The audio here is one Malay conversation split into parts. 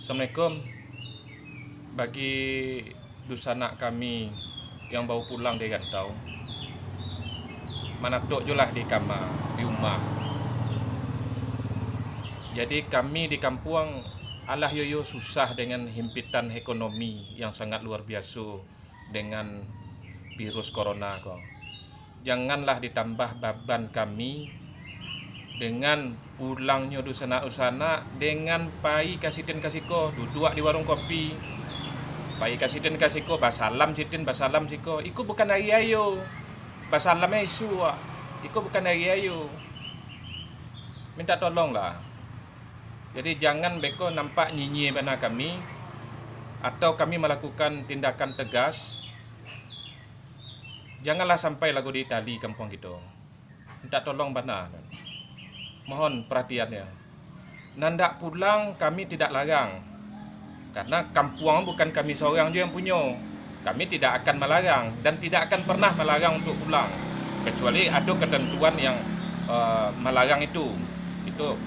Assalamualaikum. Bagi dusanak kami yang baru pulang dari rantau, manatuk je lah di kamar, di rumah. Jadi kami di kampung alah yoyo susah dengan himpitan ekonomi yang sangat luar biasa dengan virus corona ko. Janganlah ditambah beban kami dengan pulangnya dusana-usana dengan pai kasitin kasiko duduk di warung kopi. Pai kasitin kasiko basalam sitin basalam siko. Iku bukan hari ayo. Basalamnya isu. Iku bukan hari ayo. Minta tolonglah. Jadi jangan beko nampak nyinyi bana kami atau kami melakukan tindakan tegas. Janganlah sampai lagu di Itali kampung kita. Minta tolong bana. Mohon perhatiannya. Nandak pulang kami tidak larang. Karena kampung bukan kami seorang je yang punya. Kami tidak akan melarang dan tidak akan pernah melarang untuk pulang. Kecuali ada ketentuan yang melarang itu. Itu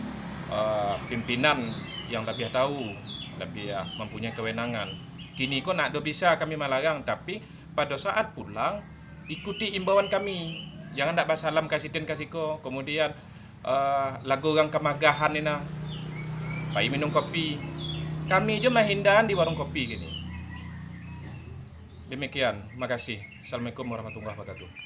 pimpinan yang lebih tahu, lebih mempunyai kewenangan. Kini kok nak do bisa kami melarang, tapi pada saat pulang ikuti imbauan kami. Jangan nak basalam kasitin kasiko, kemudian lagu orang kemagahan ni nah. Pai minum kopi. Kami je mahindan di warung kopi gini. Demikian, makasih. Assalamualaikum warahmatullahi wabarakatuh.